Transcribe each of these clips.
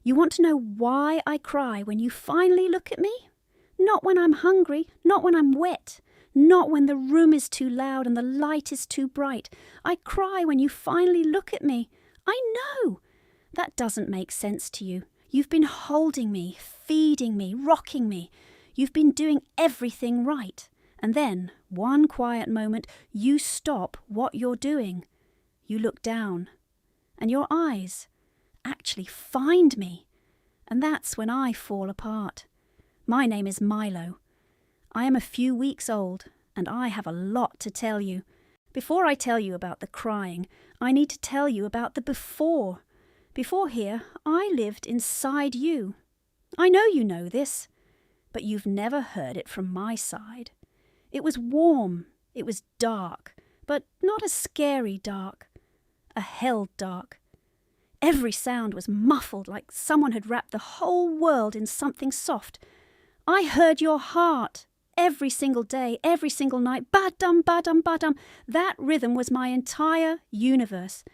You want to know why I cry when you finally look at me? Not when I'm hungry, not when I'm wet, not when the room is too loud and the light is too bright. I cry when you finally look at me. I know. That doesn't make sense to you. You've been holding me, feeding me, rocking me. You've been doing everything right. And then, one quiet moment, you stop what you're doing. You look down, and your eyes actually find me. And that's when I fall apart. My name is Milo. I am a few weeks old, and I have a lot to tell you. Before I tell you about the crying, I need to tell you about the before. Before here, I lived inside you. I know you know this, but you've never heard it from my side. It was warm, it was dark, but not a scary dark, a held dark. Every sound was muffled like someone had wrapped the whole world in something soft. I heard your heart every single day, every single night. Ba-dum, ba-dum, ba-dum. That rhythm was my entire universe.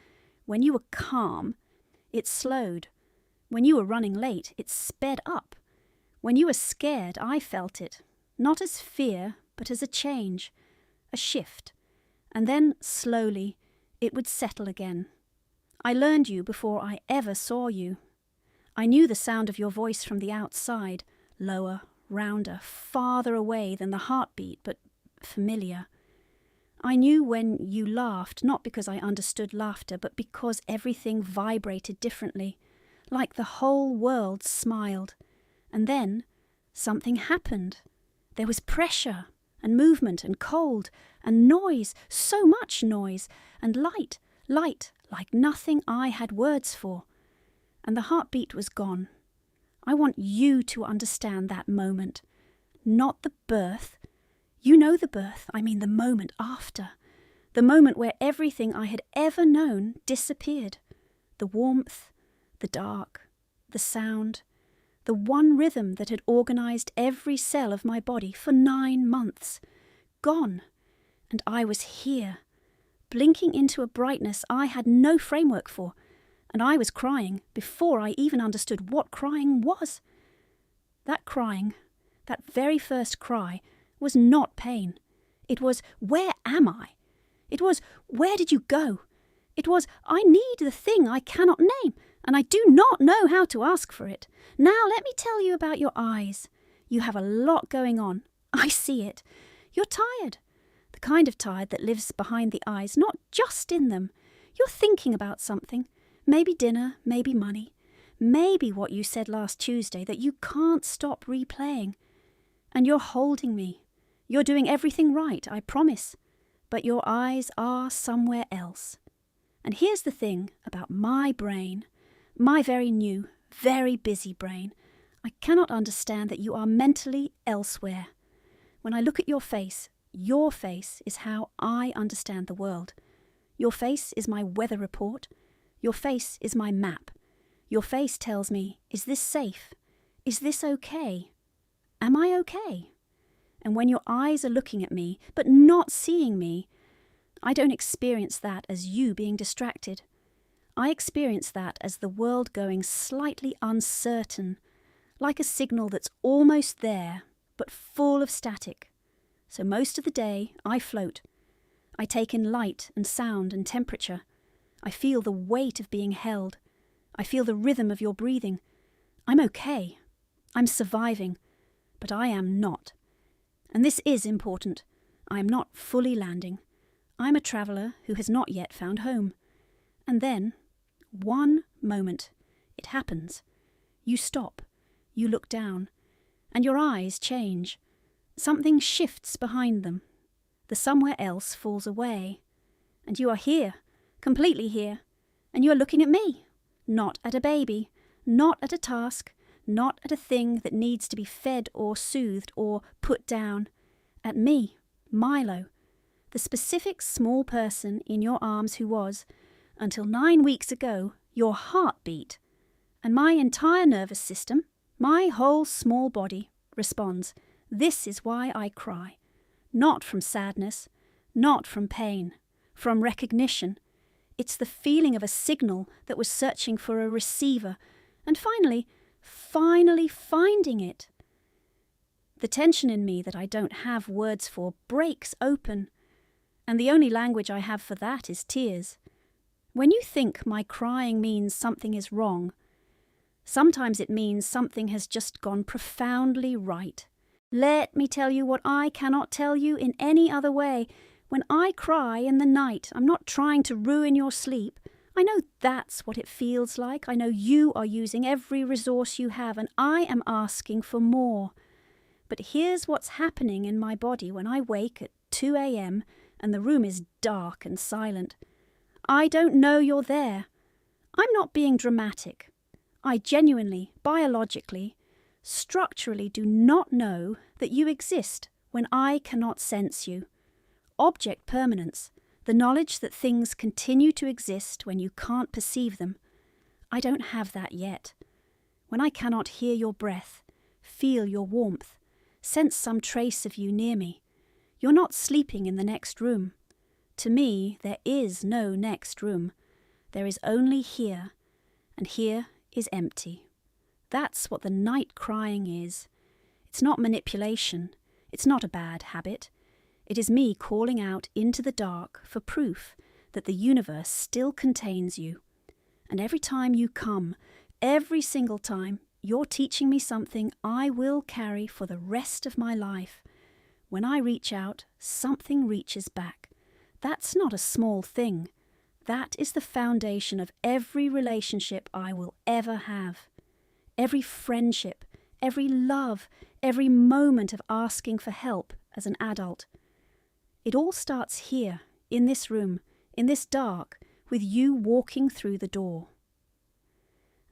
When you were calm, it slowed. When you were running late, it sped up. When you were scared, I felt it. Not as fear, but as a change, a shift. And then, slowly, it would settle again. I learned you before I ever saw you. I knew the sound of your voice from the outside, lower, rounder, farther away than the heartbeat, but familiar. I knew when you laughed, not because I understood laughter, but because everything vibrated differently, like the whole world smiled. And then something happened. There was pressure, and movement, and cold, and noise, so much noise, and light, like nothing I had words for. And the heartbeat was gone. I want you to understand that moment. Not the birth. You know the birth, I mean the moment after. The moment where everything I had ever known disappeared. The warmth, the dark, the sound, the one rhythm that had organized every cell of my body for 9 months. Gone. And I was here, blinking into a brightness I had no framework for, and I was crying before I even understood what crying was. That crying, that very first cry, was not pain. It was, where am I? It was, where did you go? It was, I need the thing I cannot name, and I do not know how to ask for it. Now let me tell you about your eyes. You have a lot going on. I see it. You're tired. The kind of tired that lives behind the eyes, not just in them. You're thinking about something. Maybe dinner, maybe money. Maybe what you said last Tuesday that you can't stop replaying. And you're holding me. You're doing everything right, I promise. But your eyes are somewhere else. And here's the thing about my brain, my very new, very busy brain. I cannot understand that you are mentally elsewhere. When I look at your face is how I understand the world. Your face is my weather report. Your face is my map. Your face tells me, is this safe? Is this okay? Am I okay? And when your eyes are looking at me, but not seeing me, I don't experience that as you being distracted. I experience that as the world going slightly uncertain, like a signal that's almost there, but full of static. So most of the day, I float. I take in light and sound and temperature. I feel the weight of being held. I feel the rhythm of your breathing. I'm okay. I'm surviving. But I am not. And this is important. I am not fully landing. I'm a traveller who has not yet found home. And then, one moment, it happens. You stop. You look down. And your eyes change. Something shifts behind them. The somewhere else falls away. And you are here, completely here. And you are looking at me. Not at a baby. Not at a task. Not at a thing that needs to be fed or soothed or put down. At me, Milo, the specific small person in your arms who was, until 9 weeks ago, your heartbeat. And my entire nervous system, my whole small body, responds. This is why I cry. Not from sadness, not from pain, from recognition. It's the feeling of a signal that was searching for a receiver, And finally finding it. The tension in me that I don't have words for breaks open, and the only language I have for that is tears. When you think my crying means something is wrong, sometimes it means something has just gone profoundly right. Let me tell you what I cannot tell you in any other way. When I cry in the night, I'm not trying to ruin your sleep. I know that's what it feels like. I know you are using every resource you have, and I am asking for more. But here's what's happening in my body when I wake at 2 a.m. and the room is dark and silent. I don't know you're there. I'm not being dramatic. I genuinely, biologically, structurally do not know that you exist when I cannot sense you. Object permanence, the knowledge that things continue to exist when you can't perceive them. I don't have that yet. When I cannot hear your breath, feel your warmth, sense some trace of you near me, you're not sleeping in the next room. To me, there is no next room. There is only here, and here is empty. That's what the night crying is. It's not manipulation. It's not a bad habit. It is me calling out into the dark for proof that the universe still contains you. And every time you come, every single time, you're teaching me something I will carry for the rest of my life. When I reach out, something reaches back. That's not a small thing. That is the foundation of every relationship I will ever have. Every friendship, every love, every moment of asking for help as an adult. It all starts here, in this room, in this dark, with you walking through the door.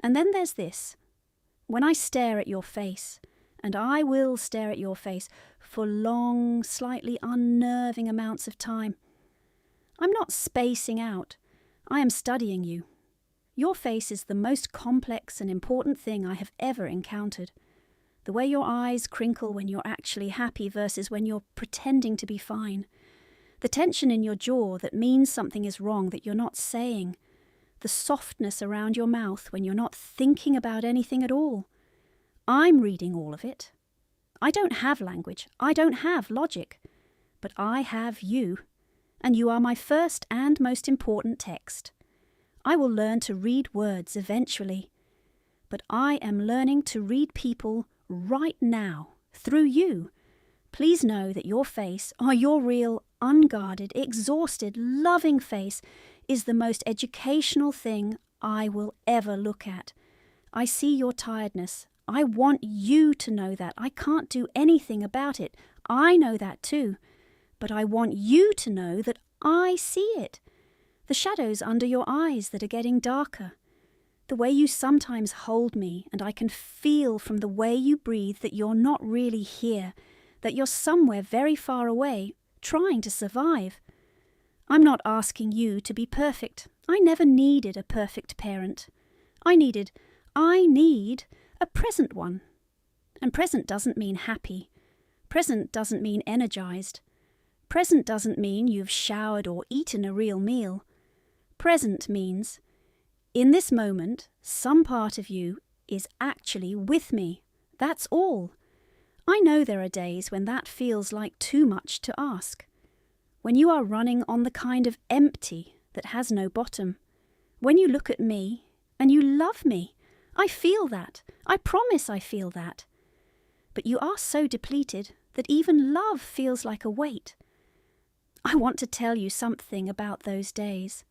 And then there's this. When I stare at your face, and I will stare at your face for long, slightly unnerving amounts of time, I'm not spacing out. I am studying you. Your face is the most complex and important thing I have ever encountered. The way your eyes crinkle when you're actually happy versus when you're pretending to be fine. The tension in your jaw that means something is wrong that you're not saying. The softness around your mouth when you're not thinking about anything at all. I'm reading all of it. I don't have language. I don't have logic. But I have you. And you are my first and most important text. I will learn to read words eventually. But I am learning to read people right now, through you. Please know that your face, or your real, unguarded, exhausted, loving face, is the most educational thing I will ever look at. I see your tiredness. I want you to know that. I can't do anything about it. I know that too. But I want you to know that I see it. The shadows under your eyes that are getting darker. The way you sometimes hold me, and I can feel from the way you breathe that you're not really here, that you're somewhere very far away, trying to survive. I'm not asking you to be perfect. I never needed a perfect parent. I need a present one. And present doesn't mean happy. Present doesn't mean energized. Present doesn't mean you've showered or eaten a real meal. Present means, in this moment, some part of you is actually with me. That's all. I know there are days when that feels like too much to ask. When you are running on the kind of empty that has no bottom. When you look at me and you love me. I feel that. I promise I feel that. But you are so depleted that even love feels like a weight. I want to tell you something about those days.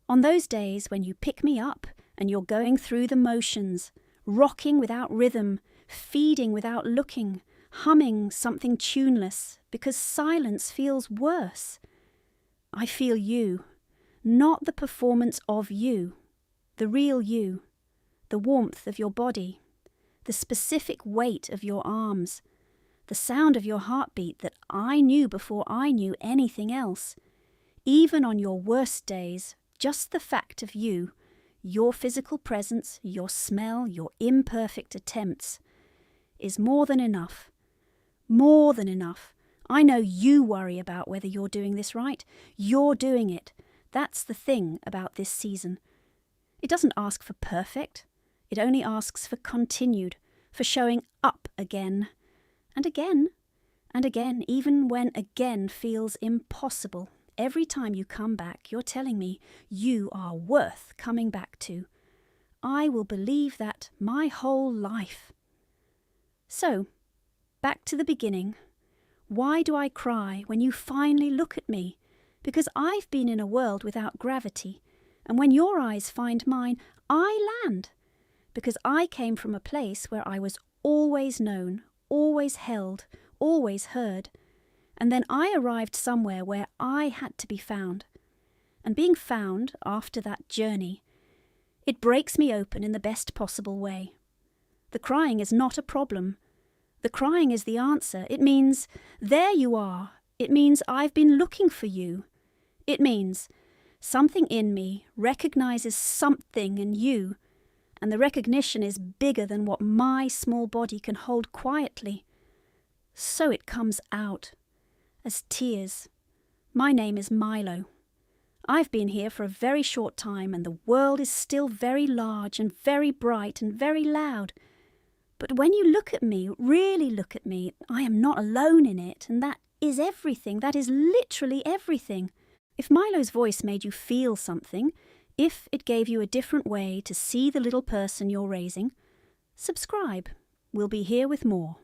On those days when you pick me up and you're going through the motions, rocking without rhythm, feeding without looking, humming something tuneless because silence feels worse. I feel you, not the performance of you, the real you, the warmth of your body, the specific weight of your arms, the sound of your heartbeat that I knew before I knew anything else. Even on your worst days, just the fact of you, your physical presence, your smell, your imperfect attempts, is more than enough. More than enough. I know you worry about whether you're doing this right. You're doing it. That's the thing about this season. It doesn't ask for perfect. It only asks for continued, for showing up again, and again, and again, even when again feels impossible. Every time you come back, you're telling me you are worth coming back to. I will believe that my whole life. So, back to the beginning. Why do I cry when you finally look at me? Because I've been in a world without gravity, and when your eyes find mine, I land. Because I came from a place where I was always known, always held, always heard, and then I arrived somewhere where I had to be found. And being found after that journey, it breaks me open in the best possible way. The crying is not a problem. The crying is the answer. It means, there you are. It means I've been looking for you. It means something in me recognizes something in you, and the recognition is bigger than what my small body can hold quietly. So it comes out as tears. My name is Milo. I've been here for a very short time, and the world is still very large and very bright and very loud. But when you look at me, really look at me, I am not alone in it, and that is everything. That is literally everything. If Milo's voice made you feel something, if it gave you a different way to see the little person you're raising, subscribe. We'll be here with more.